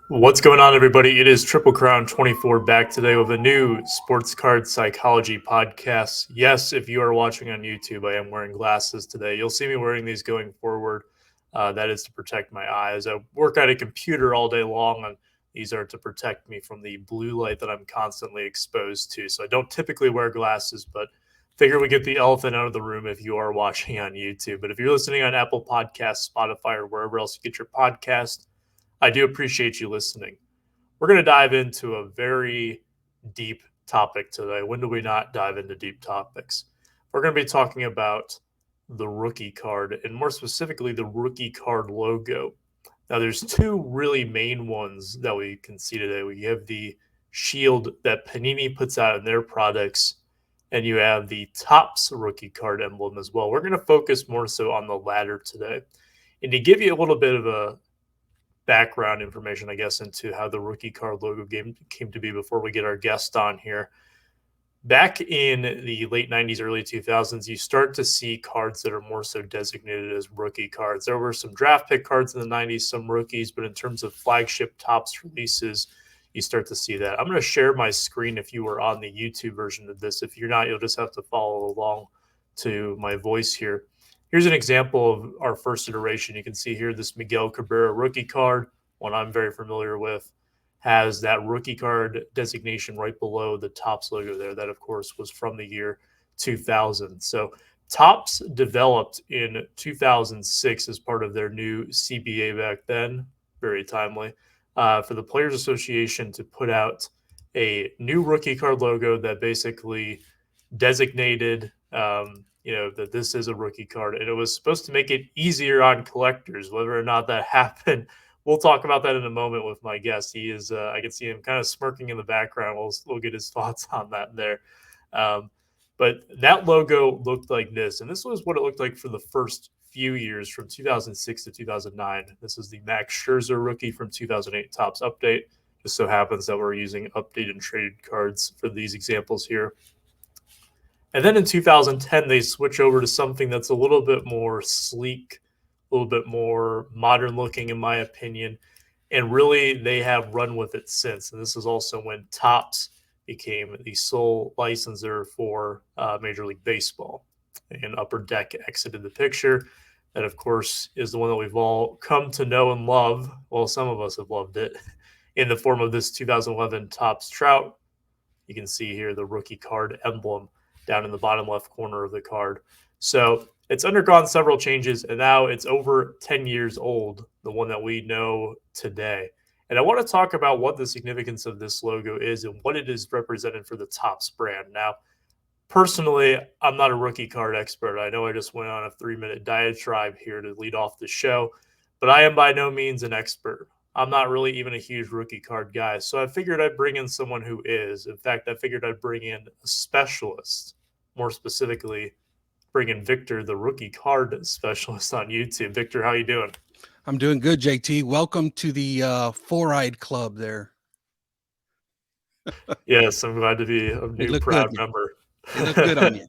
What's going on, everybody? It is TripleCrown24 back today with a new sports card psychology podcast. Yes, if you are watching on YouTube, I am wearing glasses today. You'll see me wearing these going forward. That is to protect my eyes. I work at a computer all day long, and these are to protect me from the blue light that I'm constantly exposed to. So I don't typically wear glasses, but figure we get the elephant out of the room if you are watching on YouTube. But if you're listening on Apple Podcasts, Spotify, or wherever else you get your podcast, I do appreciate you listening. We're going to dive into a very deep topic today. When do we not dive into deep topics? We're going to be talking about the rookie card, and more specifically, the rookie card logo. Now, there's two really main ones that we can see today. We have the shield that Panini puts out in their products, and you have the Topps rookie card emblem as well. We're going to focus more so on the latter today. And to give you a little bit of a background information, I guess, into how the rookie card logo game came to be before we get our guest on here. Back in the late 90s, early 2000s, you start to see cards that are more so designated as rookie cards. There were some draft pick cards in the 90s, some rookies, but in terms of flagship Topps releases, you start to see that. I'm going to share my screen if you are on the YouTube version of this. If you're not, you'll just have to follow along to my voice here. Here's an example of our first iteration. You can see here this Miguel Cabrera rookie card, one I'm very familiar with, has that rookie card designation right below the Topps logo there. That, of course, was from the year 2000. So Topps developed in 2006 as part of their new CBA back then, very timely, for the Players Association to put out a new rookie card logo that basically designated that this is a rookie card, and it was supposed to make it easier on collectors. Whether or not that happened, we'll talk about that in a moment with my guest. He is, I can see him kind of smirking in the background. We'll get his thoughts on that there. But that logo looked like this, and this was what it looked like for the first few years from 2006 to 2009. This is the Max Scherzer rookie from 2008 Topps update. Just so happens that we're using updated traded cards for these examples here. And then in 2010, they switch over to something that's a little bit more sleek, a little bit more modern looking, in my opinion. And really, they have run with it since. And this is also when Topps became the sole licensor for Major League Baseball. And Upper Deck exited the picture. That, of course, is the one that we've all come to know and love. Well, some of us have loved it in the form of this 2011 Topps Trout. You can see here the rookie card emblem down in the bottom left corner of the card. So it's undergone several changes, and now it's over 10 years old, the one that we know today. And I want to talk about what the significance of this logo is and what it is represented for the Topps brand. Now, personally, I'm not a rookie card expert. I know I just went on a 3-minute diatribe here to lead off the show, but I am by no means an expert. I'm not really even a huge rookie card guy. So I figured I'd bring in someone who is. In fact, I figured I'd bring in a specialist, more specifically, bring in Victor, the rookie card specialist on YouTube. Victor, how you doing? I'm doing good, JT. Welcome to the Four-Eyed Club there. Yes, I'm glad to be a They new look proud good. member. They look good on you.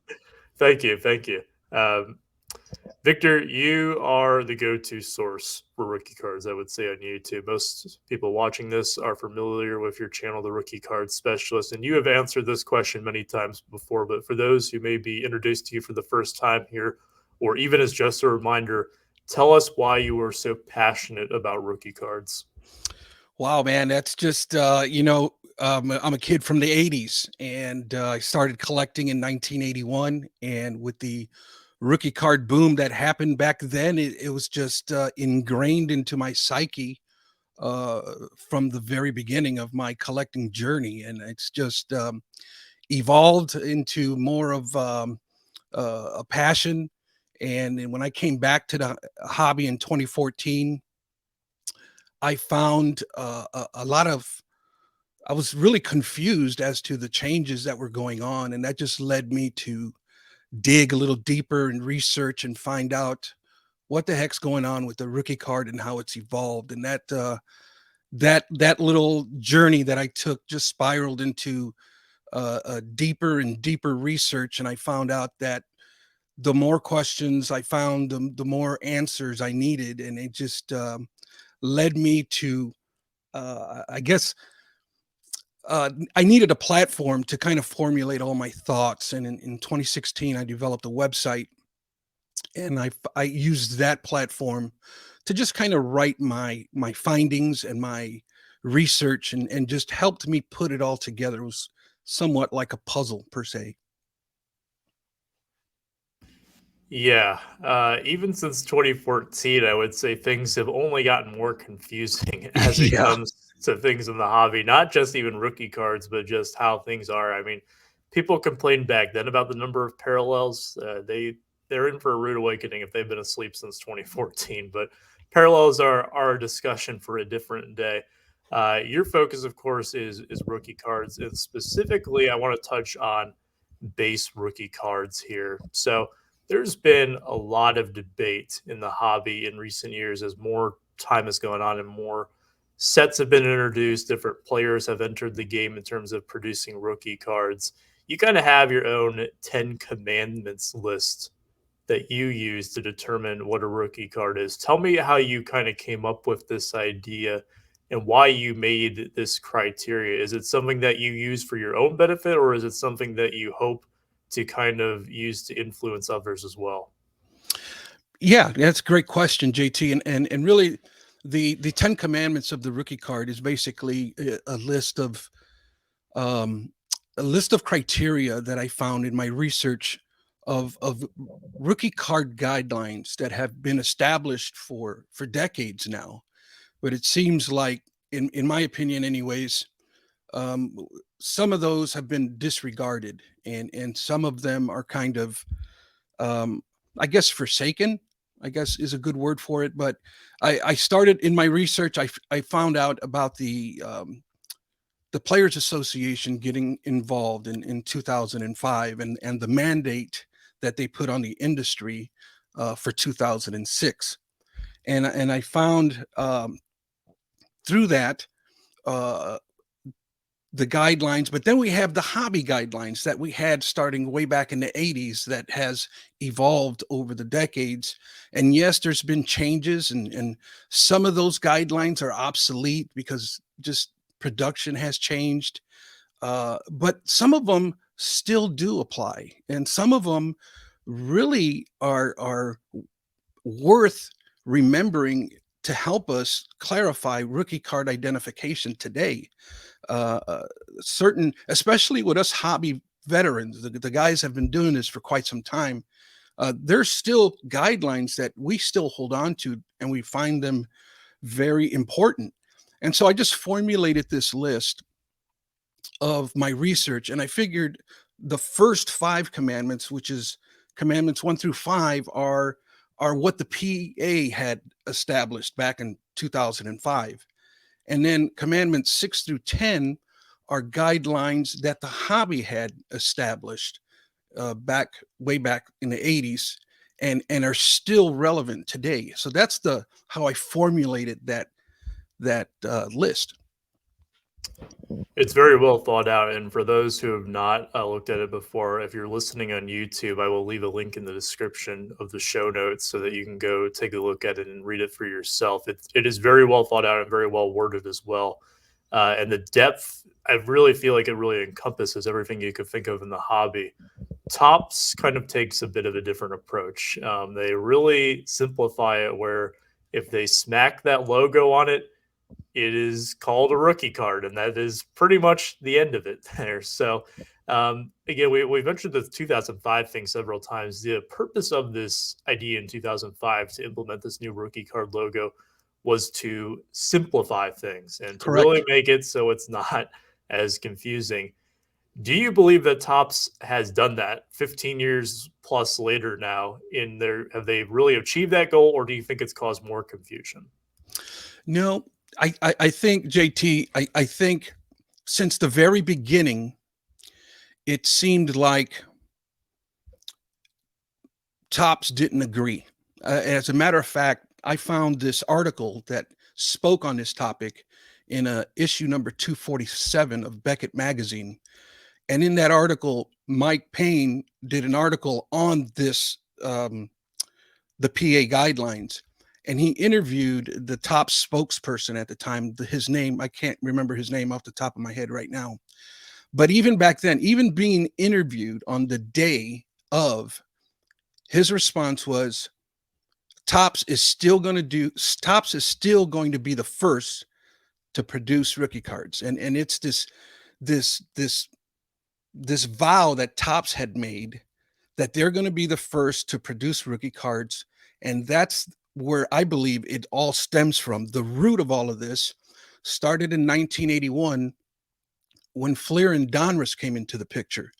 Thank you. Thank you. Victor, you are the go-to source for rookie cards, I would say, on YouTube. Most people watching this are familiar with your channel, The Rookie Card Specialist, and you have answered this question many times before. But for those who may be introduced to you for the first time here, or even as just a reminder, tell us why you were so passionate about rookie cards. Wow, man, that's just I'm a kid from the '80s, and I started collecting in 1981. And with the rookie card boom that happened back then, it was just ingrained into my psyche uh, from the very beginning of my collecting journey, and it's just evolved into more of a passion. And when I came back to the hobby in 2014, I found a lot of, I was really confused as to the changes that were going on. And that just led me to dig a little deeper and research and find out what the heck's going on with the rookie card and how it's evolved. And that little journey that I took just spiraled into a deeper and deeper research. And I found out that the more questions I found, the more answers I needed. And it just led me to I guess I needed a platform to kind of formulate all my thoughts. And in 2016, I developed a website, and I used that platform to just kind of write my findings and my research, and just helped me put it all together. It was somewhat like a puzzle per se. Yeah, even since 2014, I would say things have only gotten more confusing as it Yeah. comes to things in the hobby, not just even rookie cards, but just how things are. I mean, people complained back then about the number of parallels. They're in for a rude awakening if they've been asleep since 2014. But parallels are a discussion for a different day. Your focus, of course, is rookie cards, and specifically, I want to touch on base rookie cards here. So there's been a lot of debate in the hobby in recent years as more time has gone on and more sets have been introduced. Different players have entered the game in terms of producing rookie cards. You kind of have your own 10 commandments list that you use to determine what a rookie card is. Tell me how you kind of came up with this idea and why you made this criteria. Is it something that you use for your own benefit, or is it something that you hope to kind of use to influence others as well? Yeah, that's a great question, JT. And really, the 10 commandments of the rookie card is basically um, a list of criteria that I found in my research of rookie card guidelines that have been established for decades now. But it seems like, in my opinion, anyways, um, some of those have been disregarded, and some of them are kind of, um, I guess, forsaken. I guess is a good word for it. But I started in my research. I found out about the Players Association getting involved in 2005, and the mandate that they put on the industry for 2006. And I found, through that, uh, the guidelines, but then we have the hobby guidelines that we had starting way back in the 80s that has evolved over the decades. And yes, there's been changes, and some of those guidelines are obsolete because just production has changed. But some of them still do apply, and some of them really are worth remembering to help us clarify rookie card identification today. uh, uh, Certain, especially with us hobby veterans, the guys have been doing this for quite some time. There's still guidelines that we still hold on to, and we find them very important. And so I just formulated this list of my research, and I figured the first five commandments, which is commandments 1 through 5, are what the PA had established back in 2005. And then commandments 6 through 10 are guidelines that the hobby had established back way back in the 80s, and are still relevant today. So that's the how I formulated that list. It's very well thought out. And for those who have not looked at it before, if you're listening on YouTube, I will leave a link in the description of the show notes so that you can go take a look at it and read it for yourself. It is very well thought out and very well worded as well. And the depth, I really feel like it really encompasses everything you could think of in the hobby. Tops kind of takes a bit of a different approach. They really simplify it where if they smack that logo on it, it is called a rookie card, and that is pretty much the end of it there. So, again, we mentioned the 2005 thing several times. The purpose of this idea in 2005 to implement this new rookie card logo was to simplify things and to really Correct. make it so it's not as confusing. Do you believe that Topps has done that 15 years plus later now? Have they really achieved that goal, or do you think it's caused more confusion? No, I think, JT, I think since the very beginning, it seemed like Tops didn't agree. As a matter of fact, I found this article that spoke on this topic in issue number 247 of Beckett magazine. And in that article, Mike Payne did an article on this, the PA guidelines. and he interviewed the top spokesperson at the time. His name, I can't remember his name off the top of my head right now. But even back then, even being interviewed on the day of, his response was, Topps is still going to be the first to produce rookie cards. And it's this vow that Topps had made, that they're going to be the first to produce rookie cards. And that's where I believe it all stems from. The root of all of this started in 1981 when Fleer and Donruss came into the picture.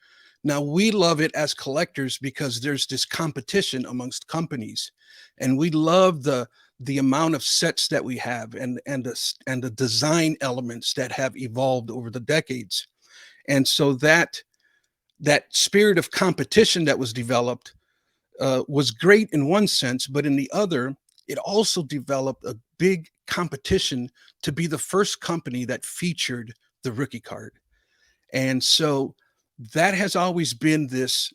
Now, we love it as collectors because there's this competition amongst companies, and we love the amount of sets that we have, and the design elements that have evolved over the decades. And so that spirit of competition that was developed was great in one sense, but in the other, it also developed a big competition to be the first company that featured the rookie card. And so that has always been this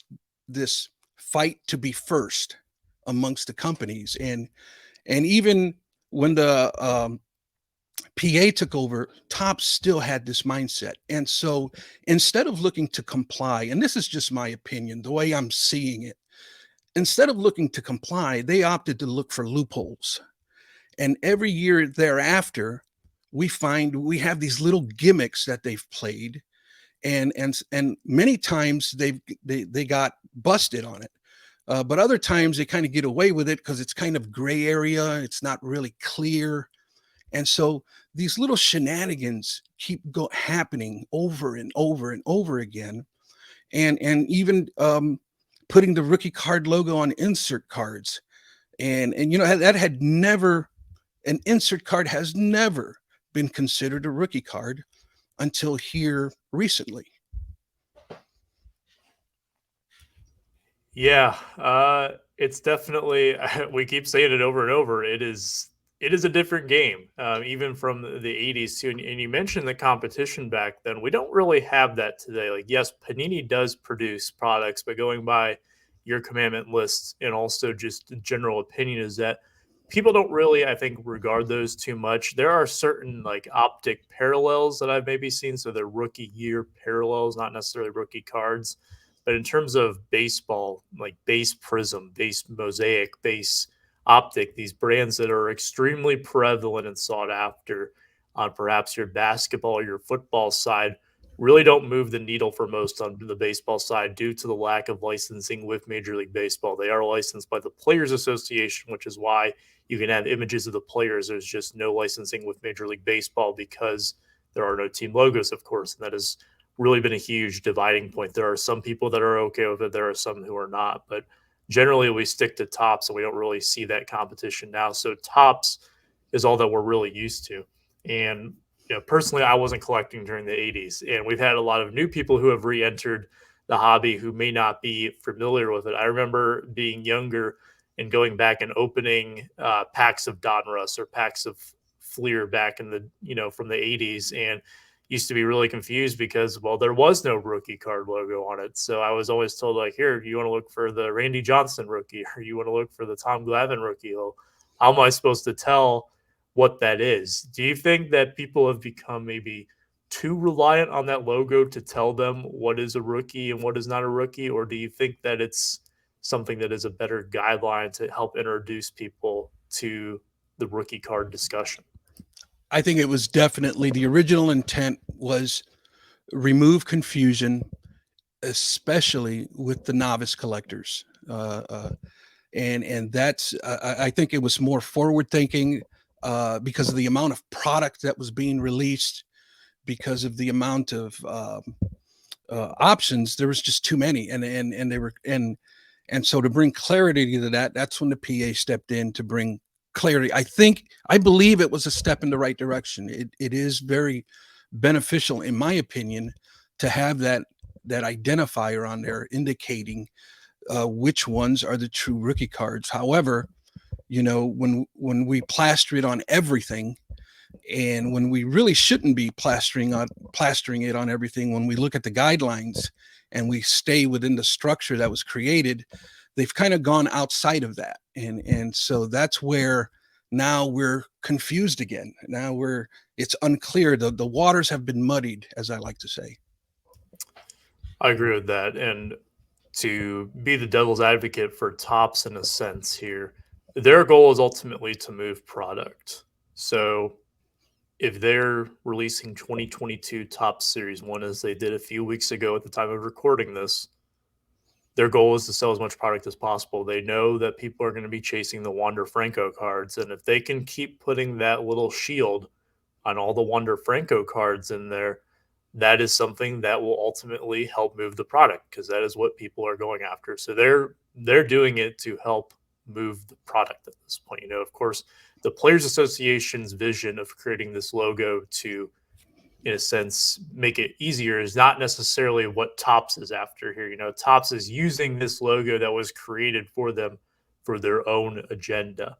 fight to be first amongst the companies. And even when the PA took over, Topps still had this mindset. And so instead of looking to comply, and this is just my opinion, the way I'm seeing it, instead of looking to comply, they opted to look for loopholes. And every year thereafter, we find we have these little gimmicks that they've played, and many times they got busted on it. But other times they kind of get away with it because it's kind of gray area. It's not really clear. And so these little shenanigans keep happening over and over and over again. And even putting the rookie card logo on insert cards. And you know, that had never, an insert card has never been considered a rookie card until here recently. Yeah, it's definitely, we keep saying it over and over. It is a different game, even from the 80s too. And you mentioned the competition back then. We don't really have that today. Like, yes, Panini does produce products, but going by your commandment lists and also just general opinion is that people don't really, I think, regard those too much. There are certain like optic parallels that I've maybe seen. So they're rookie year parallels, not necessarily rookie cards. But in terms of baseball, like base prism, base mosaic, base optic, these brands that are extremely prevalent and sought after on perhaps your basketball or your football side really don't move the needle for most on the baseball side due to the lack of licensing with Major League Baseball. They are licensed by the Players Association, which is why you can have images of the players. There's just no licensing with Major League Baseball because there are no team logos, of course, and that is really been a huge dividing point. There are some people that are okay with it. There are some who are not, but generally we stick to Topps and we don't really see that competition now. So Topps is all that we're really used to. And you know, personally, I wasn't collecting during the 80s, and we've had a lot of new people who have re-entered the hobby who may not be familiar with it. I remember being younger and going back and opening packs of Donruss or packs of Fleer back in the, you know, from the 80s, and used to be really confused because, well, there was no rookie card logo on it. So I was always told, like, here, you want to look for the Randy Johnson rookie, or you want to look for the Tom Glavine rookie. Well, how am I supposed to tell what that is? Do you think that people have become maybe too reliant on that logo to tell them what is a rookie and what is not a rookie? Or do you think that it's something that is a better guideline to help introduce people to the rookie card discussion? I think it was definitely, the original intent was remove confusion, especially with the novice collectors. And that's, I think it was more forward thinking because of the amount of product that was being released, because of the amount of options. There was just too many, and they were, and so to bring clarity to that, that's when the PA stepped in to bring clarity. I believe it was a step in the right direction. It is very beneficial, in my opinion, to have that identifier on there indicating which ones are the true rookie cards. However, you know, when we plaster it on everything, and when we really shouldn't be plastering it on everything, when we look at the guidelines and we stay within the structure that was created, they've kind of gone outside of that. And so that's where now we're confused again. Now it's unclear. The waters have been muddied, as I like to say. I agree with that. And to be the devil's advocate for Tops in a sense here, their goal is ultimately to move product. So if they're releasing 2022 Top Series 1 as they did a few weeks ago at the time of recording this, their goal is to sell as much product as possible. They know that people are going to be chasing the Wander Franco cards. And if they can keep putting that little shield on all the Wander Franco cards in there, that is something that will ultimately help move the product because that is what people are going after. So they're doing it to help move the product at this point. Of course, the Players Association's vision of creating this logo to, in a sense, make it easier is not necessarily what Tops is after here. Tops is using this logo that was created for them for their own agenda.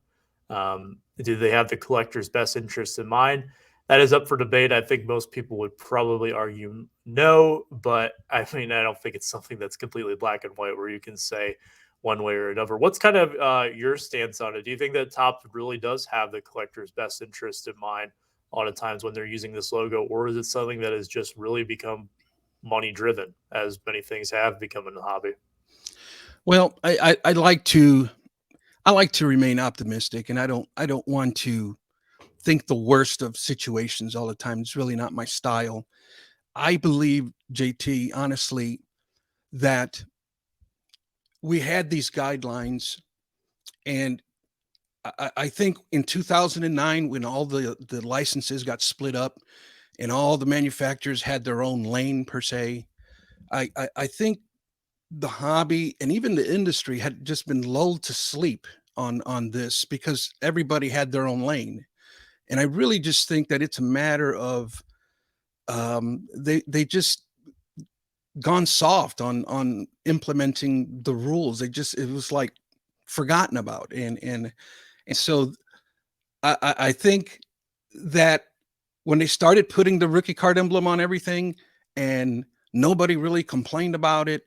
Do they have the collector's best interest in mind? That is up for debate. I think most people would probably argue no, but I mean, I don't think it's something that's completely black and white where you can say one way or another. What's kind of your stance on it? Do you think that Top really does have the collector's best interest in mind a lot of times when they're using this logo, or is it something that has just really become money driven, as many things have become in the hobby? Well, I like to remain optimistic, and I don't want to think the worst of situations all the time. It's really not my style. I believe, JT, honestly, that we had these guidelines, and I think in 2009, when all the licenses got split up and all the manufacturers had their own lane per se, I think the hobby and even the industry had just been lulled to sleep on this because everybody had their own lane. And I really just think that it's a matter of they just gone soft on implementing the rules. It was like forgotten about. And so I think that when they started putting the rookie card emblem on everything and nobody really complained about it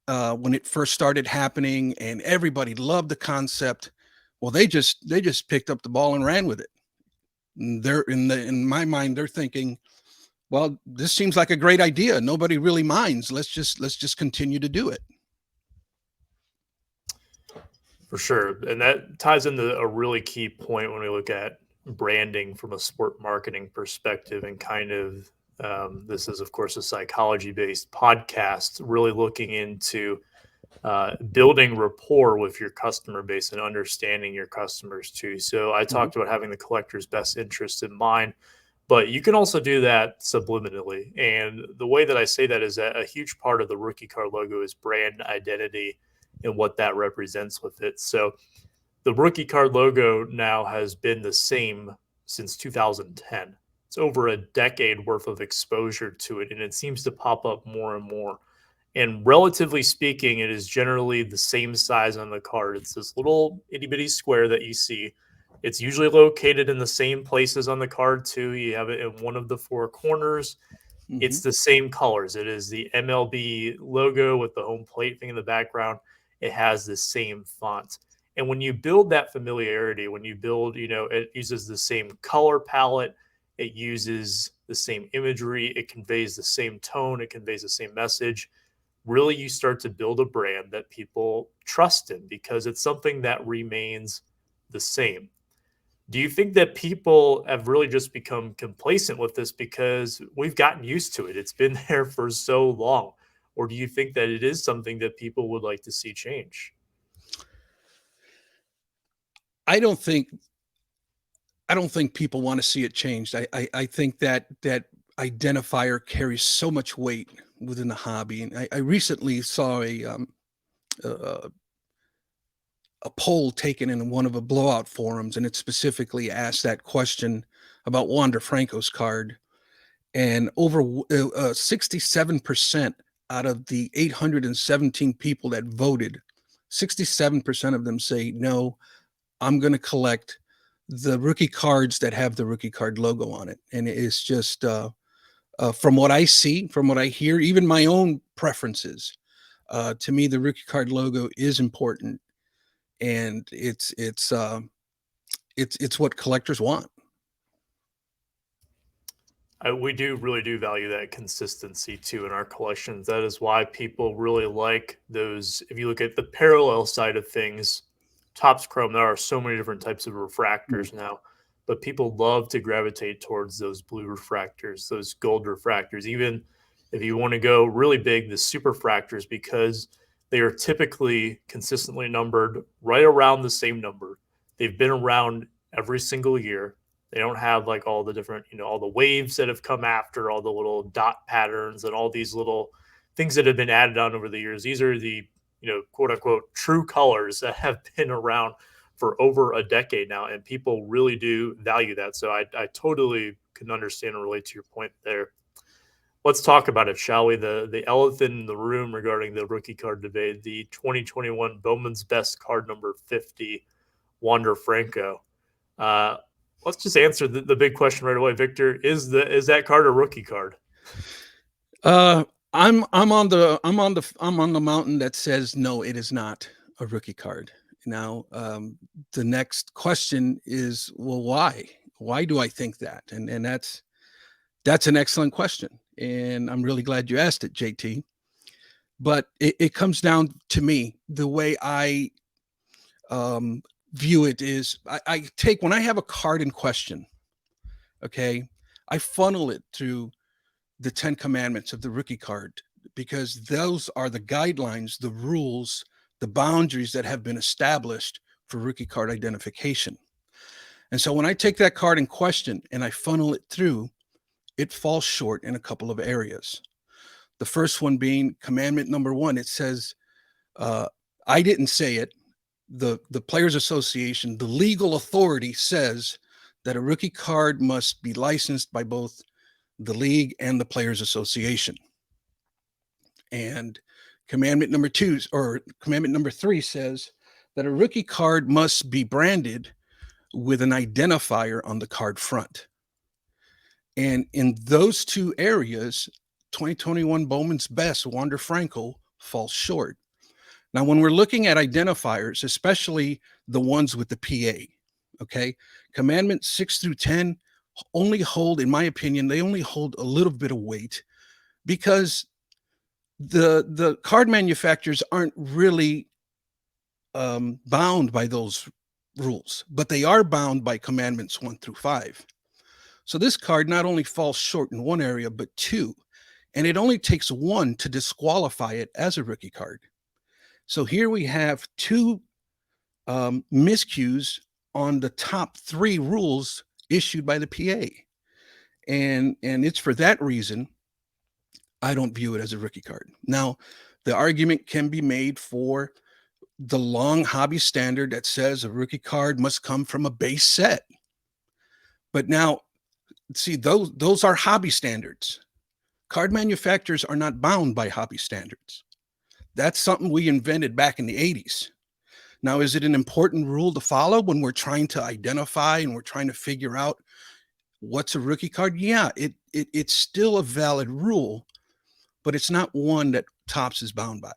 when it first started happening and everybody loved the concept, well, they just picked up the ball and ran with it. And they're in my mind, they're thinking, well, this seems like a great idea. Nobody really minds. Let's just continue to do it. For sure. And that ties into a really key point when we look at branding from a sport marketing perspective and kind of this is, of course, a psychology based podcast, really looking into building rapport with your customer base and understanding your customers too. So I Mhm. talked about having the collector's best interest in mind, but you can also do that subliminally. And the way that I say that is that a huge part of the rookie card logo is brand identity and what that represents with it. So the rookie card logo now has been the same since 2010. It's over a decade worth of exposure to it, and it seems to pop up more and more. And relatively speaking, it is generally the same size on the card. It's this little itty bitty square that you see. It's usually located in the same places on the card, too. You have it in one of the four corners. It's Mhm. the same colors. It is the MLB logo with the home plate thing in the background. It has the same font. And when you build that familiarity, when you build, it uses the same color palette, it uses the same imagery, it conveys the same tone, it conveys the same message. Really, you start to build a brand that people trust in because it's something that remains the same. Do you think that people have really just become complacent with this because we've gotten used to it? It's been there for so long. Or do you think that it is something that people would like to see change? I don't think I don't think people want to see it changed. I think that identifier carries so much weight within the hobby. And I recently saw a a poll taken in one of the blowout forums, and it specifically asked that question about Wander Franco's card. And over 67% out of the 817 people that voted, 67% of them say, no, I'm going to collect the rookie cards that have the rookie card logo on it. And it's just, from what I see, from what I hear, even my own preferences, to me, the rookie card logo is important. And it's what collectors want. We really do value that consistency too in our collections. That is why people really like those. If you look at the parallel side of things, Topps Chrome, there are so many different types of refractors now, but people love to gravitate towards those blue refractors, those gold refractors. Even if you want to go really big, the super fractors, because they are typically consistently numbered right around the same number. They've been around every single year. They don't have like all the different, all the waves that have come after, all the little dot patterns and all these little things that have been added on over the years. These are the, quote unquote, true colors that have been around for over a decade now. And people really do value that. So I totally can understand and relate to your point there. Let's talk about it, shall we? The elephant in the room regarding the rookie card debate, the 2021 Bowman's Best card number 50, Wander Franco. Let's just answer the big question right away, Victor. Is that card a rookie card? I'm on the mountain that says no, it is not a rookie card. Now, the next question is, well, why? Why do I think that? And that's an excellent question, and I'm really glad you asked it, JT. But it comes down to me. The way I view it is, I take, when I have a card in question, okay, I funnel it through the 10 commandments of the rookie card, because those are the guidelines, the rules, the boundaries that have been established for rookie card identification. And so when I take that card in question and I funnel it through, it falls short in a couple of areas. The first one being commandment number 1. It says, I didn't say it. The Players Association, the legal authority, says that a rookie card must be licensed by both the league and the Players Association. And commandment number 3 says that a rookie card must be branded with an identifier on the card front. And in those two areas, 2021 Bowman's Best, Wander Franco, falls short. Now, when we're looking at identifiers, especially the ones with the PA, okay, commandments 6 through 10 only hold, in my opinion, they only hold a little bit of weight, because the card manufacturers aren't really bound by those rules, but they are bound by commandments 1 through 5. So this card not only falls short in one area, but two, and it only takes one to disqualify it as a rookie card. So here we have two miscues on the top 3 rules issued by the PA. And it's for that reason I don't view it as a rookie card. Now, the argument can be made for the long hobby standard that says a rookie card must come from a base set. But now, see, those are hobby standards. Card manufacturers are not bound by hobby standards. That's something we invented back in the 80s. Now, is it an important rule to follow when we're trying to identify and we're trying to figure out what's a rookie card? Yeah, it's still a valid rule, but it's not one that Topps is bound by.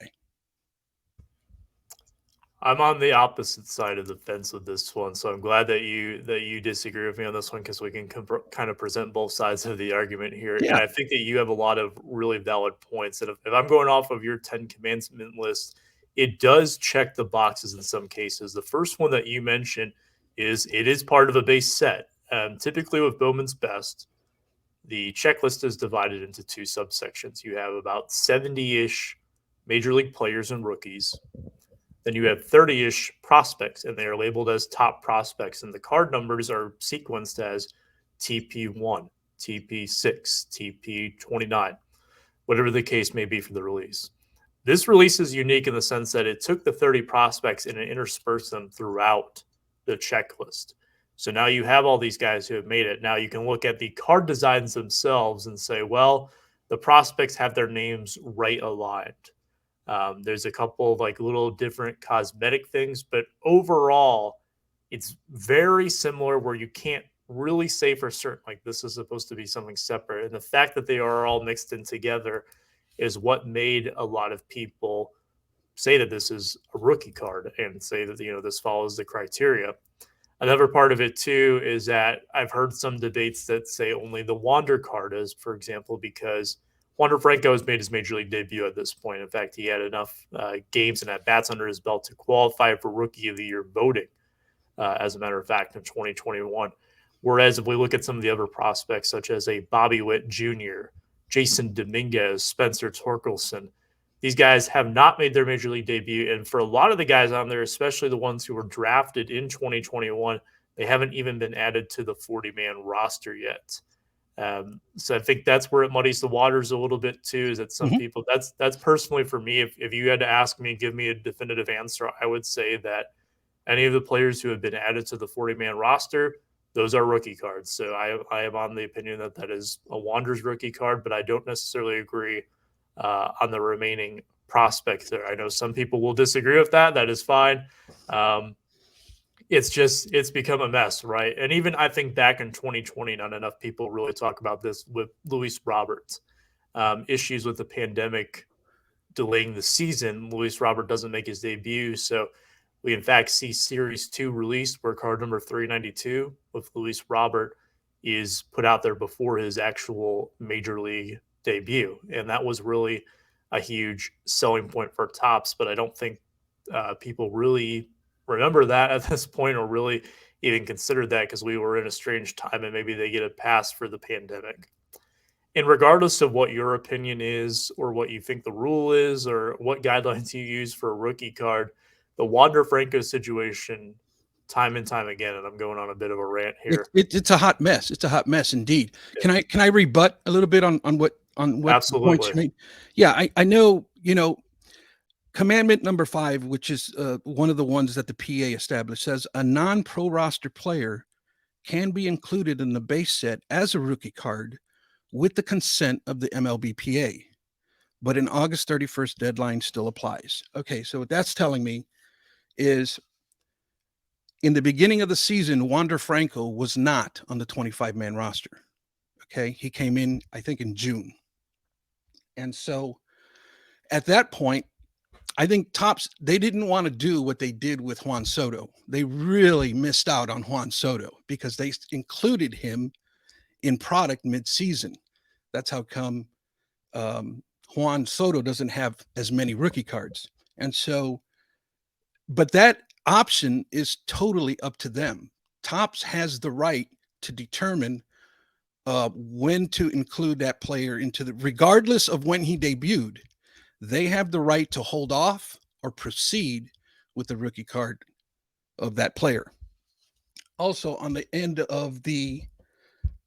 I'm on the opposite side of the fence with this one, so I'm glad that you disagree with me on this one, because we can kind of present both sides of the argument here. Yeah. And I think that you have a lot of really valid points. And if I'm going off of your 10 commandment list, it does check the boxes in some cases. The first one that you mentioned is it is part of a base set. Typically with Bowman's Best, the checklist is divided into 2 subsections. You have about 70-ish major league players and rookies. Then you have 30-ish prospects, and they are labeled as top prospects. And the card numbers are sequenced as TP1, TP6, TP29, whatever the case may be for the release. This release is unique in the sense that it took the 30 prospects and it interspersed them throughout the checklist. So now you have all these guys who have made it. Now you can look at the card designs themselves and say, well, the prospects have their names right aligned. There's a couple of like little different cosmetic things, but overall, it's very similar where you can't really say for certain, like this is supposed to be something separate. And the fact that they are all mixed in together is what made a lot of people say that this is a rookie card and say that, this follows the criteria. Another part of it too is that I've heard some debates that say only the Wander card is, for example, because Wander Franco has made his major league debut at this point. In fact, he had enough games and at bats under his belt to qualify for Rookie of the Year voting, as a matter of fact, in 2021. Whereas if we look at some of the other prospects, such as a Bobby Witt Jr., Jason Dominguez, Spencer Torkelson, these guys have not made their major league debut. And for a lot of the guys on there, especially the ones who were drafted in 2021, they haven't even been added to the 40-man roster yet. So I think that's where it muddies the waters a little bit too, is that some people, that's personally for me, if you had to ask me, give me a definitive answer, I would say that any of the players who have been added to the 40-man roster, those are rookie cards. So I am on the opinion that that is a Wanderers rookie card, but I don't necessarily agree on the remaining prospects there. I know some people will disagree with that. That is fine. It's become a mess, right? And even I think back in 2020, not enough people really talk about this with Luis Roberts. Issues with the pandemic delaying the season. Luis Robert doesn't make his debut, so we in fact see Series 2 released where card number 392 with Luis Robert is put out there before his actual major league debut. And that was really a huge selling point for Topps, but I don't think people really remember that at this point or really even considered that because we were in a strange time and maybe they get a pass for the pandemic. And regardless of what your opinion is or what you think the rule is or what guidelines you use for a rookie card, the Wander Franco situation time and time again, and I'm going on a bit of a rant here. It's a hot mess. It's a hot mess indeed. Yeah. Can I rebut a little bit on what Absolutely. points you made? Yeah, I know, commandment number 5, which is one of the ones that the PA established, says a non-pro roster player can be included in the base set as a rookie card with the consent of the MLBPA, but an August 31st deadline still applies. Okay, so what that's telling me is in the beginning of the season, Wander Franco was not on the 25-man roster. Okay, he came in, I think, in June. And so at that point, I think Topps, they didn't want to do what they did with Juan Soto. They really missed out on Juan Soto because they included him in product mid-season. That's how come Juan Soto doesn't have as many rookie cards. And so, but that option is totally up to them. Topps has the right to determine when to include that player into the, regardless of when he debuted, they have the right to hold off or proceed with the rookie card of that player. Also, on the end of the,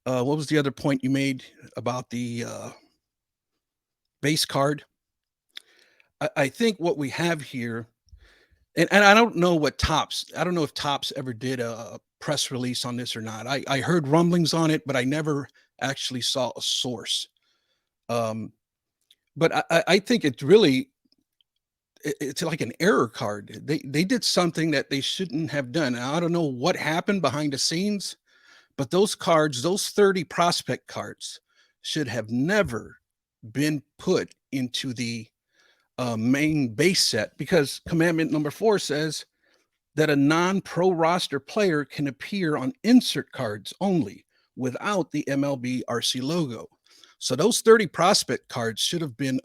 what was the other point you made about the base card? I think what we have here, and I don't know what Topps, I don't know if Topps ever did a press release on this or not. I heard rumblings on it, but I never actually saw a source. But I think it's really, it's like an error card. They did something that they shouldn't have done. Now, I don't know what happened behind the scenes, but those cards, those 30 prospect cards, should have never been put into the main base set, because commandment number 4 says that a non-pro roster player can appear on insert cards only without the MLB RC logo. So those 30 prospect cards should have been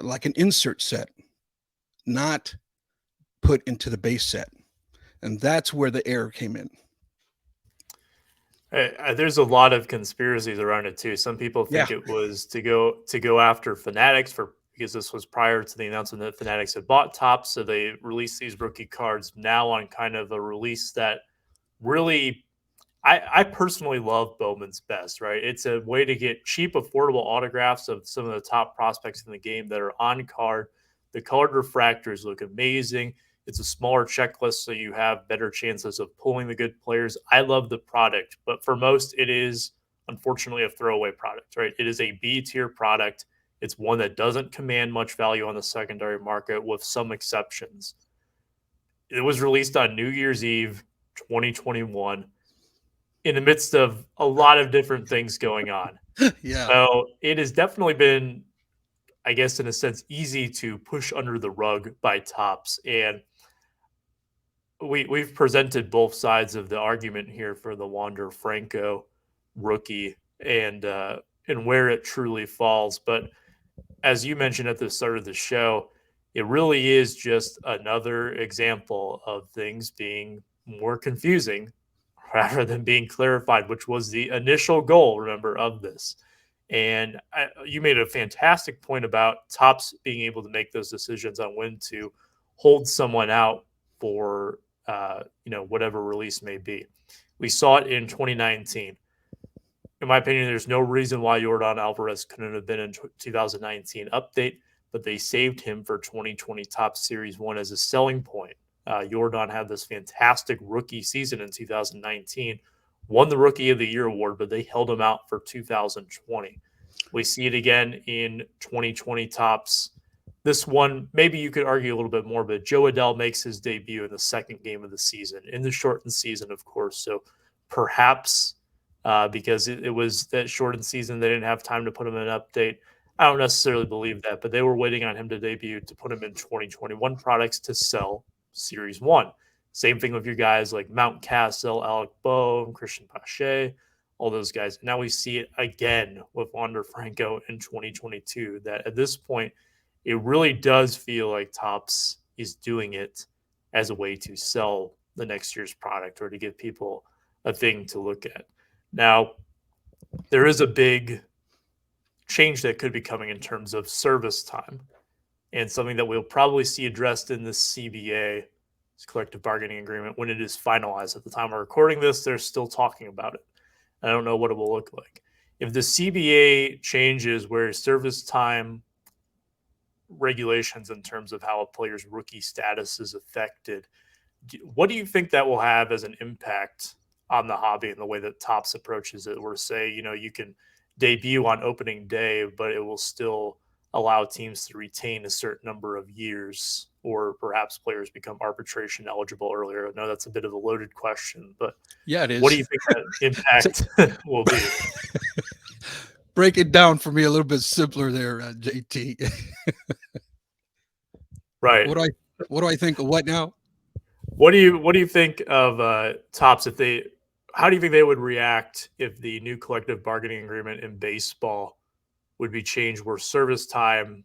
like an insert set, not put into the base set. And that's where the error came in. There's a lot of conspiracies around it too. Some people think it was to go after Fanatics because this was prior to the announcement that Fanatics had bought Topps, so they released these rookie cards now on kind of a release that really, I personally love Bowman's Best, right? It's a way to get cheap, affordable autographs of some of the top prospects in the game that are on card. The colored refractors look amazing. It's a smaller checklist, so you have better chances of pulling the good players. I love the product, but for most, it is unfortunately a throwaway product, right? It is a B-tier product. It's one that doesn't command much value on the secondary market, with some exceptions. It was released on New Year's Eve, 2021, in the midst of a lot of different things going on. Yeah. So it has definitely been, I guess, in a sense, easy to push under the rug by Topps. And we've presented both sides of the argument here for the Wander Franco rookie and where it truly falls. But as you mentioned at the start of the show, it really is just another example of things being more confusing rather than being clarified, which was the initial goal, remember, of this. And you made a fantastic point about Topps being able to make those decisions on when to hold someone out for whatever release may be. We saw it in 2019. In my opinion, there's no reason why Jordan Alvarez couldn't have been in 2019 update, but they saved him for 2020 Topps Series 1 as a selling point. Jordan had this fantastic rookie season in 2019, won the Rookie of the Year award, but they held him out for 2020. We see it again in 2020 Topps. This one, maybe you could argue a little bit more, but Joe Adell makes his debut in the second game of the season, in the shortened season, of course. So perhaps because it was that shortened season, they didn't have time to put him in an update. I don't necessarily believe that, but they were waiting on him to debut to put him in 2021 products to sell Series 1. Same thing with your guys like Mount Castle, Alec Boehm, Christian Pache, all those guys. Now we see it again with Wander Franco in 2022, that at this point, it really does feel like Topps is doing it as a way to sell the next year's product or to give people a thing to look at. Now, there is a big change that could be coming in terms of service time, and something that we'll probably see addressed in the CBA, this collective bargaining agreement, when it is finalized. At the time of recording this, they're still talking about it. I don't know what it will look like. If the CBA changes where service time regulations in terms of how a player's rookie status is affected, what do you think that will have as an impact on the hobby and the way that Topps approaches it? Where, say, you can debut on opening day, but it will still allow teams to retain a certain number of years, or perhaps players become arbitration eligible earlier. I know that's a bit of a loaded question, but Yeah, it what do is. you think that impact will be? Break it down for me a little bit simpler there, JT. Right. What do I think of what now? What do you think of Topps how do you think they would react if the new collective bargaining agreement in baseball would be changed, where service time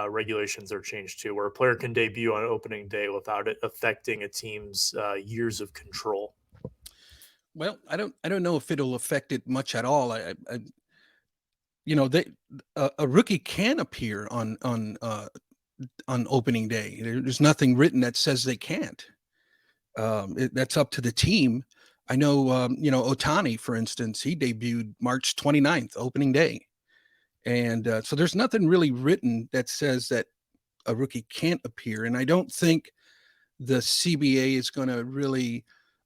regulations are changed too, where a player can debut on opening day without it affecting a team's years of control? Well, I don't know if it'll affect it much at all. They a rookie can appear on opening day. There's nothing written that says they can't. That's up to the team. I know, Otani, for instance, he debuted March 29th, opening day. And so there's nothing really written that says that a rookie can't appear. And I don't think the CBA is going to really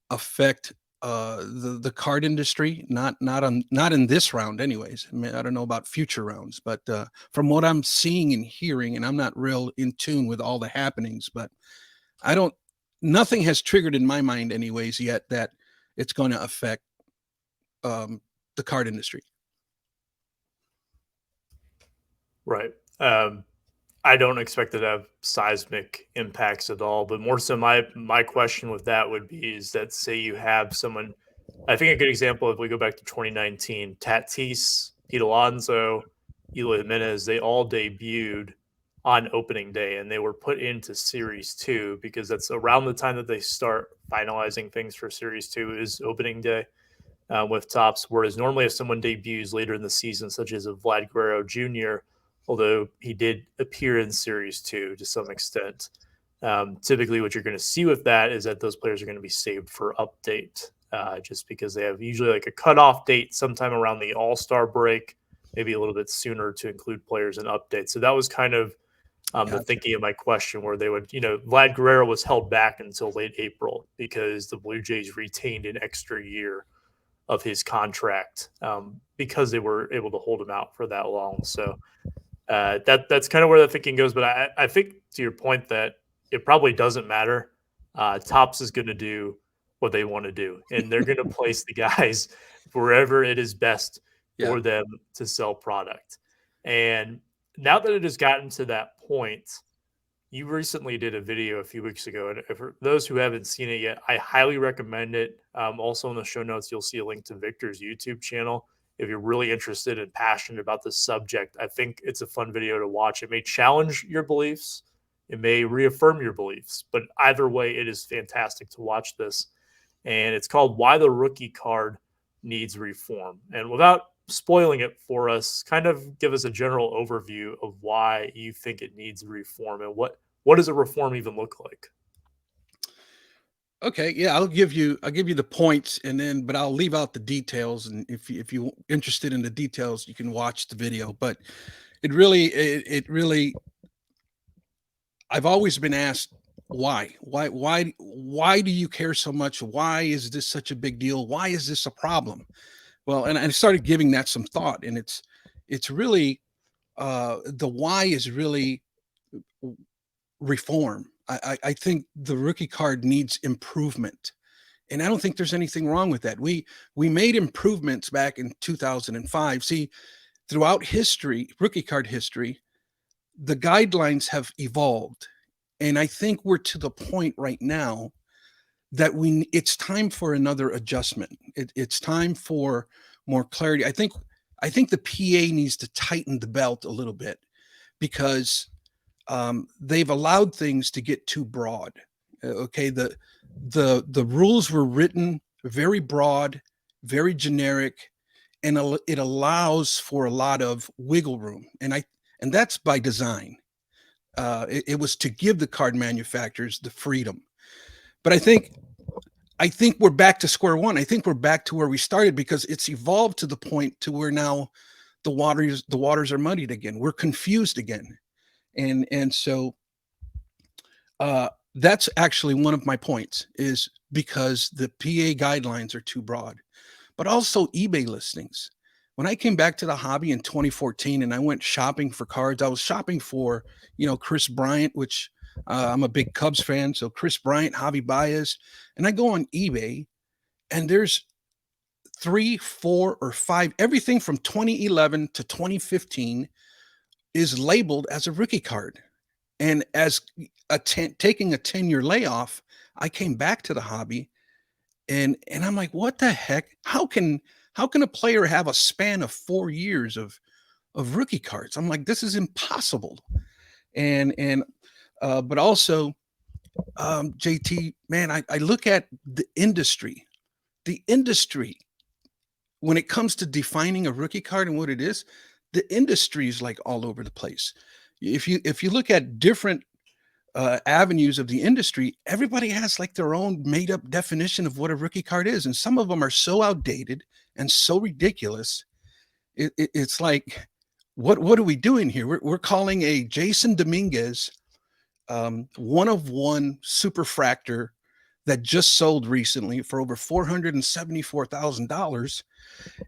affect the card industry, not in this round anyways. I mean, I don't know about future rounds, but from what I'm seeing and hearing, and I'm not real in tune with all the happenings, but nothing has triggered in my mind anyways yet that it's going to affect the card industry. Right. I don't expect it to have seismic impacts at all, but more so my question with that would be is that, say you have someone, I think a good example, if we go back to 2019, Tatis, Pete Alonso, Eloy Jimenez, they all debuted on opening day, and they were put into Series 2 because that's around the time that they start finalizing things for Series 2 is opening day with Topps, whereas normally if someone debuts later in the season, such as a Vlad Guerrero Jr., although he did appear in Series 2 to some extent, typically what you're going to see with that is that those players are going to be saved for update, just because they have usually like a cutoff date sometime around the All-Star break, maybe a little bit sooner to include players in update. So that was kind of the thinking of my question, where they would, Vlad Guerrero was held back until late April because the Blue Jays retained an extra year of his contract because they were able to hold him out for that long. So that's kind of where the thinking goes. But I think, to your point, that it probably doesn't matter. Topps is going to do what they want to do, and they're going to place the guys wherever it is best for them to sell product. And now that it has gotten to that point, you recently did a video a few weeks ago, and for those who haven't seen it yet, I highly recommend it. Also, in the show notes, you'll see a link to Victor's YouTube channel. If you're really interested and passionate about this subject, I think it's a fun video to watch. It may challenge your beliefs, it may reaffirm your beliefs, but either way, it is fantastic to watch this. And it's called Why the Rookie Card Needs Reform. And without spoiling it for us, kind of give us a general overview of why you think it needs reform, and what does a reform even look like? Okay, yeah, I'll give you the points, and then but I'll leave out the details. And if you interested in the details, you can watch the video. But it really I've always been asked why do you care so much? Why is this such a big deal? Why is this a problem? Well, and I started giving that some thought, and it's really the why is really reform. I think the rookie card needs improvement, and I don't think there's anything wrong with that. We made improvements back in 2005. See, throughout history, rookie card history, the guidelines have evolved, and I think we're to the point right now that we it's time for another adjustment. It's time for more clarity. I think the PA needs to tighten the belt a little bit because they've allowed things to get too broad. Okay, the rules were written very broad, very generic, and it allows for a lot of wiggle room, and that's by design. It was to give the card manufacturers the freedom. But I think we're back to square one. I think we're back to where we started because it's evolved to the point to where now the waters are muddied again. We're confused again, and so that's actually one of my points is because the PA guidelines are too broad, but also eBay listings. When I came back to the hobby in 2014 and I went shopping for cards, I was shopping for, Chris Bryant, which I'm a big Cubs fan. So Chris Bryant, Javi Baez, and I go on eBay and there's three, four, or five, everything from 2011 to 2015 is labeled as a rookie card. And as taking a 10-year layoff, I came back to the hobby and I'm like, what the heck? How can a player have a span of 4 years of rookie cards? I'm like, this is impossible. And but also, JT, man, I look at the industry. The industry, when it comes to defining a rookie card and what it is, the industry is like all over the place. If you look at different avenues of the industry, everybody has like their own made up definition of what a rookie card is. And some of them are so outdated and so ridiculous. It's like, what are we doing here? We're calling a Jason Dominguez one of one superfractor that just sold recently for over $474,000.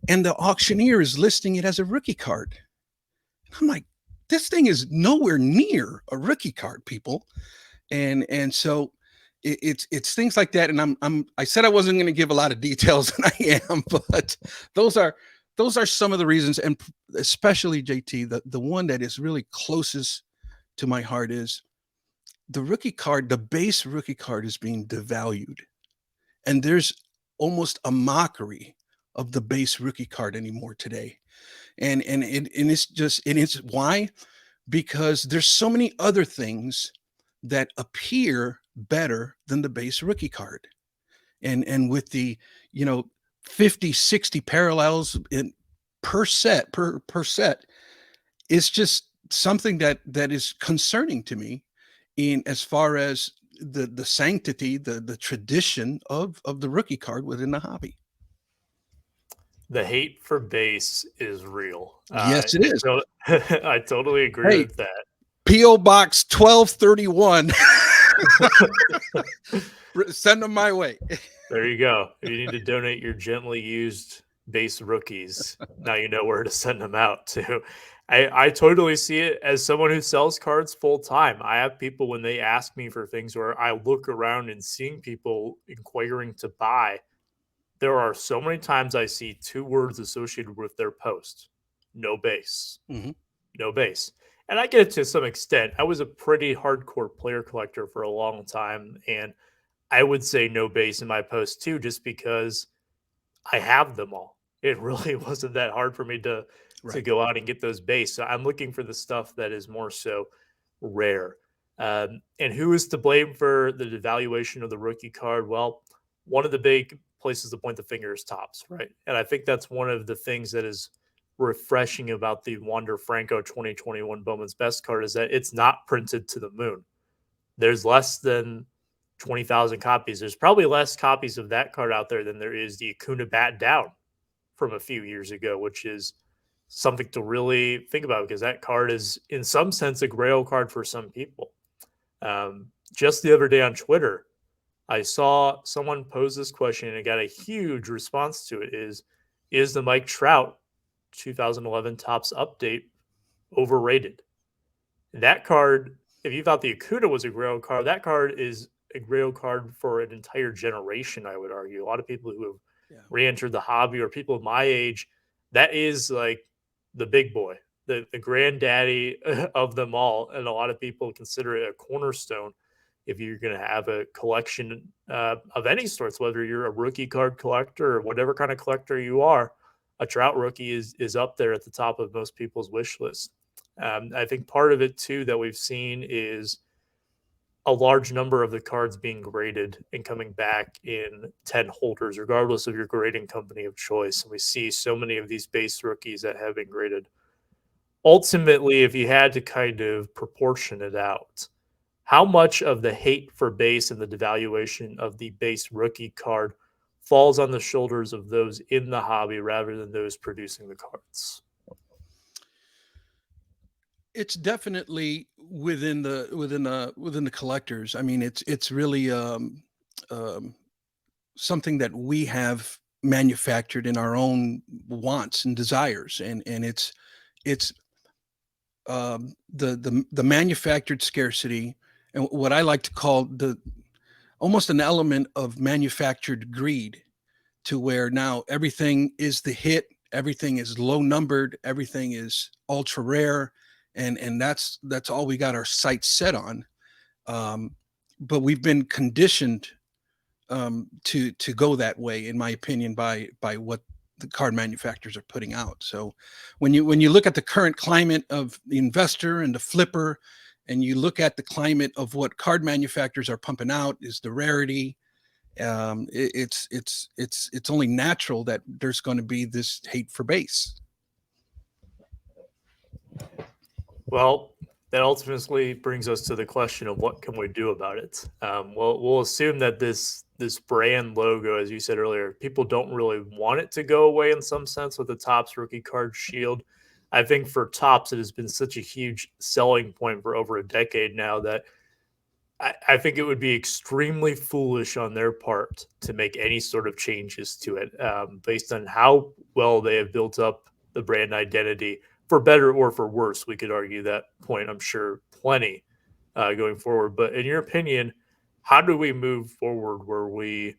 And the auctioneer is listing it as a rookie card. I'm like, this thing is nowhere near a rookie card, people. And so it's things like that. And I said I wasn't going to give a lot of details, and I am, but those are some of the reasons, and especially JT, the one that is really closest to my heart is the rookie card. The base rookie card is being devalued, and there's almost a mockery of the base rookie card anymore today. And it's why? Because there's so many other things that appear better than the base rookie card. And with the, you know, 50, 60 parallels in per set, it's just something that is concerning to me in as far as the sanctity, the tradition of the rookie card within the hobby. The hate for base is real. Yes, it is. I totally agree Hey, with that. PO Box 1231. Send them my way. There you go. If you need to donate your gently used base rookies, now you know where to send them out to. I totally see it as someone who sells cards full time. I have people when they ask me for things where I look around and seeing people inquiring to buy. There are so many times I see two words associated with their post: no base, Mhm. no base. and I get it to some extent. I was a pretty hardcore player collector for a long time, and I would say no base in my post too, just because I have them all. It really wasn't that hard for me to Right. go out and get those base. So I'm looking for the stuff that is more so rare. And who is to blame for the devaluation of the rookie card? Well, one of the big places to point the finger is Tops, right? And I think that's one of the things that is refreshing about the Wander Franco 2021 Bowman's Best card is that it's not printed to the moon. There's less than 20,000 copies. There's probably less copies of that card out there than there is the Acuna Bat Down from a few years ago, which is something to really think about because that card is, in some sense, a grail card for some people. Just the other day on Twitter, I saw someone pose this question and it got a huge response to it is the Mike Trout 2011 Topps update overrated? That card, if you thought the Acuna was a grail card, that card is a grail card for an entire generation, I would argue. A lot of people who have re-entered the hobby or people of my age, that is like the big boy, the granddaddy of them all. And a lot of people consider it a cornerstone if you're going to have a collection of any sorts, whether you're a rookie card collector or whatever kind of collector you are. A Trout rookie is up there at the top of most people's wish list. I think part of it too that we've seen is a large number of the cards being graded and coming back in 10 holders, regardless of your grading company of choice. And we see so many of these base rookies that have been graded. Ultimately, if you had to kind of proportion it out, how much of the hate for base and the devaluation of the base rookie card falls on the shoulders of those in the hobby rather than those producing the cards? It's definitely within the collectors. I mean, it's really something that we have manufactured in our own wants and desires, and it's the manufactured scarcity, and what I like to call the almost an element of manufactured greed, to where now everything is the hit, everything is low numbered, everything is ultra rare, and that's all we got our sights set on. But we've been conditioned to go that way, in my opinion, by what the card manufacturers are putting out. So when you look at the current climate of the investor and the flipper, and you look at the climate of what card manufacturers are pumping out, is the rarity. It's only natural that there's going to be this hate for base. Well, that ultimately brings us to the question of what can we do about it. Well, we'll assume that this brand logo, as you said earlier, people don't really want it to go away in some sense with the Topps rookie card shield. I think for Topps, it has been such a huge selling point for over a decade now that I think it would be extremely foolish on their part to make any sort of changes to it based on how well they have built up the brand identity, for better or for worse. We could argue that point, I'm sure, plenty going forward. But in your opinion, how do we move forward where we,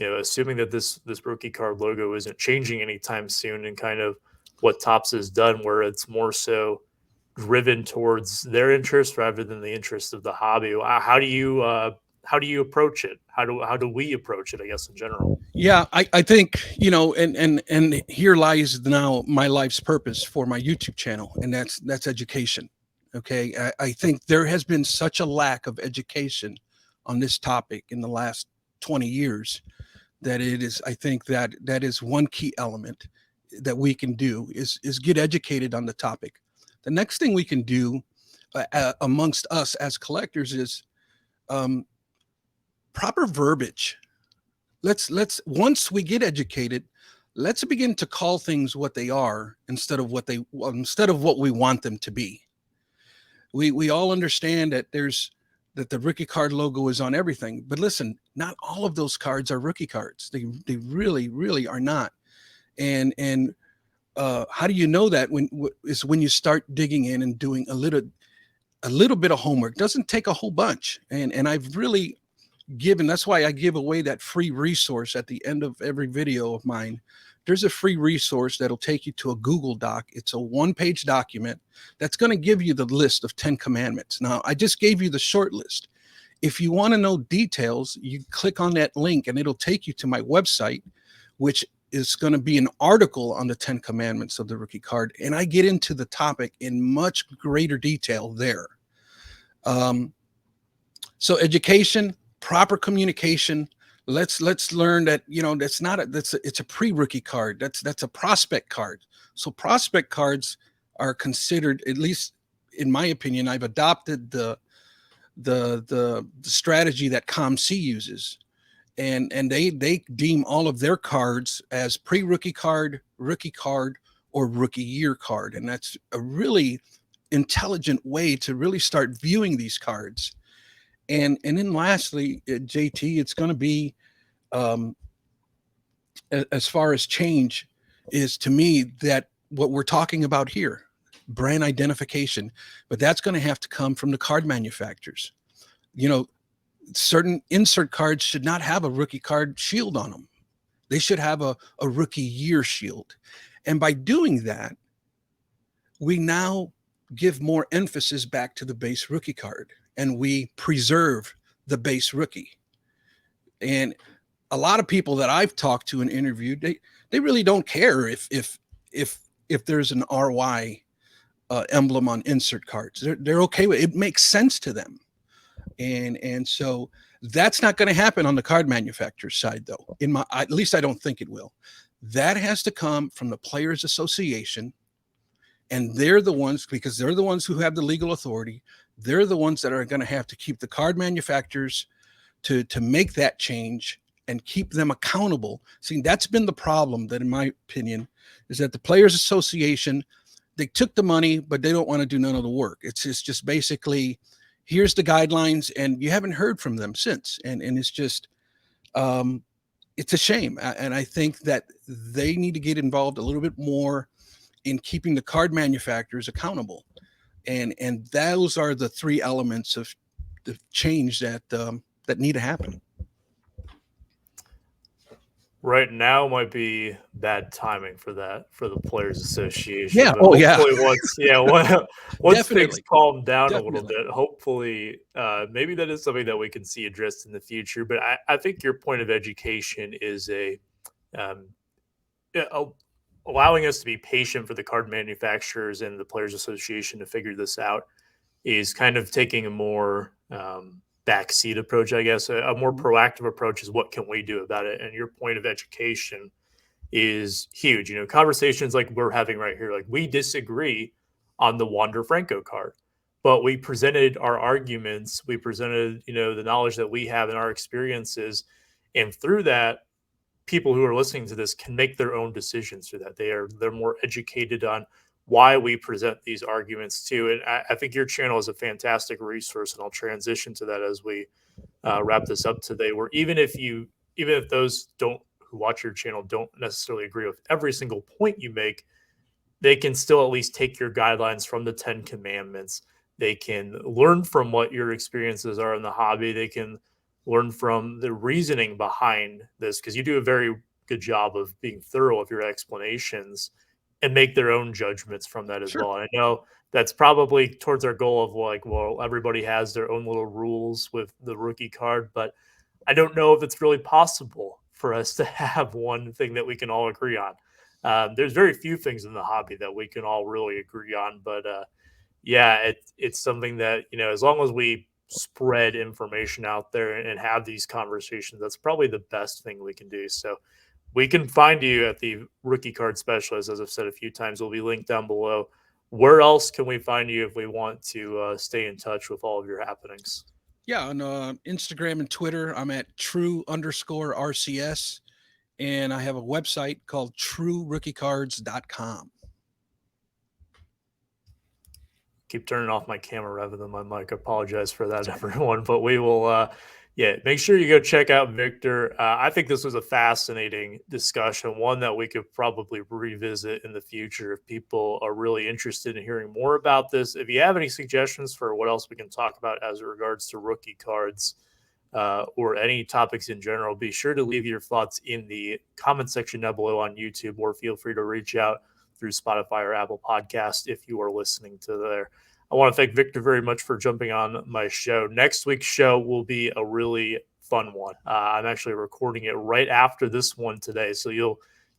assuming that this rookie card logo isn't changing anytime soon, and kind of what Topps has done, where it's more so driven towards their interests rather than the interest of the hobby? How do you approach it? How do we approach it, I guess, in general? Yeah, I think, and here lies now my life's purpose for my YouTube channel, and that's education. Okay, I think there has been such a lack of education on this topic in the last 20 years that it is, I think that is one key element that we can do is get educated on the topic. The next thing we can do amongst us as collectors is proper verbiage. Let's once we get educated, let's begin to call things what they are instead of what we want them to be. We all understand that the rookie card logo is on everything, but listen, not all of those cards are rookie cards. They really are not. And how do you know that? When you start digging in and doing a little bit of homework. Doesn't take a whole bunch. And I've really given. That's why I give away that free resource at the end of every video of mine. There's a free resource that'll take you to a Google Doc. It's a one-page document that's going to give you the list of 10 commandments. Now, I just gave you the short list. If you want to know details, you click on that link and it'll take you to my website, which is going to be an article on the 10 commandments of the rookie card. And I get into the topic in much greater detail there. So education, proper communication. Let's learn that, you know, it's a pre-rookie card. That's a prospect card. So prospect cards are considered, at least in my opinion, I've adopted the strategy that COMC uses, and they deem all of their cards as pre-rookie card, rookie card, or rookie year card. And that's a really intelligent way to really start viewing these cards. And then lastly, JT, it's going to be, as far as change is, to me, that what we're talking about here, brand identification, but that's going to have to come from the card manufacturers. You know, certain insert cards should not have a rookie card shield on them. They should have a rookie year shield. And by doing that, we now give more emphasis back to the base rookie card, and we preserve the base rookie. And a lot of people that I've talked to and interviewed, they really don't care if there's an RY emblem on insert cards. They're okay with it. It makes sense to them. And so that's not going to happen on the card manufacturer's side, though. At least I don't think it will. That has to come from the Players Association, and they're the ones, because they're the ones who have the legal authority. They're the ones that are going to have to keep the card manufacturers to make that change and keep them accountable. See, that's been the problem, that in my opinion, is that the Players Association, they took the money, but they don't want to do none of the work. It's just basically, here's the guidelines, and you haven't heard from them since. And it's just, it's a shame. And I think that they need to get involved a little bit more in keeping the card manufacturers accountable. And those are the three elements of the change that need to happen. Right now might be bad timing for that, for the Players Association. Yeah. But once things calm down a little bit, hopefully, maybe that is something that we can see addressed in the future. But I think your point of education is allowing us to be patient for the card manufacturers and the Players Association to figure this out is kind of taking a more backseat approach, I guess. A more proactive approach is, what can we do about it? And your point of education is huge. You know, conversations like we're having right here, like, we disagree on the Wander Franco card, but we presented our arguments. We presented, you know, the knowledge that we have in our experiences. And through that, people who are listening to this can make their own decisions through that. They're more educated on why we present these arguments too. And I think your channel is a fantastic resource, and I'll transition to that as we wrap this up today, where even if those who watch your channel don't necessarily agree with every single point you make, they can still at least take your guidelines from the 10 commandments. They can learn from what your experiences are in the hobby. They can learn from the reasoning behind this, because you do a very good job of being thorough of your explanations, and make their own judgments from that as well. And I know that's probably towards our goal of, like, well, everybody has their own little rules with the rookie card, but I don't know if it's really possible for us to have one thing that we can all agree on. There's very few things in the hobby that we can all really agree on, but yeah, it's something that, you know, as long as we spread information out there and have these conversations, that's probably the best thing we can do. So we can find you at the Rookie Card Specialist. As I've said a few times, will be linked down below. Where else can we find you if we want to stay in touch with all of your happenings? Yeah, on Instagram and Twitter, I'm at true_RCS, and I have a website called truerookiecards.com. Keep turning off my camera rather than my mic. I apologize for that, everyone. But we will, make sure you go check out Victor. I think this was a fascinating discussion, one that we could probably revisit in the future if people are really interested in hearing more about this. If you have any suggestions for what else we can talk about as it regards to rookie cards, or any topics in general, be sure to leave your thoughts in the comment section down below on YouTube, or feel free to reach out through Spotify or Apple Podcast if you are listening to there. I want to thank Victor very much for jumping on my show. Next week's show will be a really fun one. I'm actually recording it right after this one today, so you'll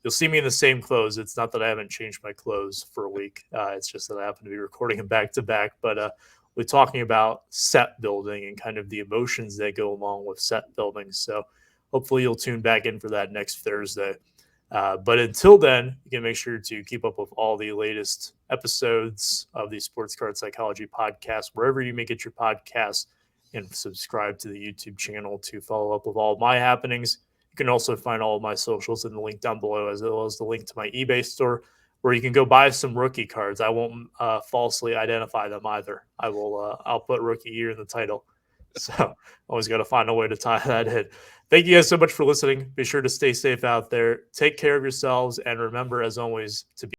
see me in the same clothes. It's not that I haven't changed my clothes for a week. It's just that I happen to be recording them back to back. But we're talking about set building and kind of the emotions that go along with set building. So hopefully you'll tune back in for that next Thursday. But until then, you can make sure to keep up with all the latest episodes of the Sports Card Psychology podcast, wherever you may get your podcasts, and subscribe to the YouTube channel to follow up with all of my happenings. You can also find all of my socials in the link down below, as well as the link to my eBay store, where you can go buy some rookie cards. I won't falsely identify them either. I'll put rookie here in the title. So always got to find a way to tie that in. Thank you guys so much for listening. Be sure to stay safe out there. Take care of yourselves. And remember, as always, to be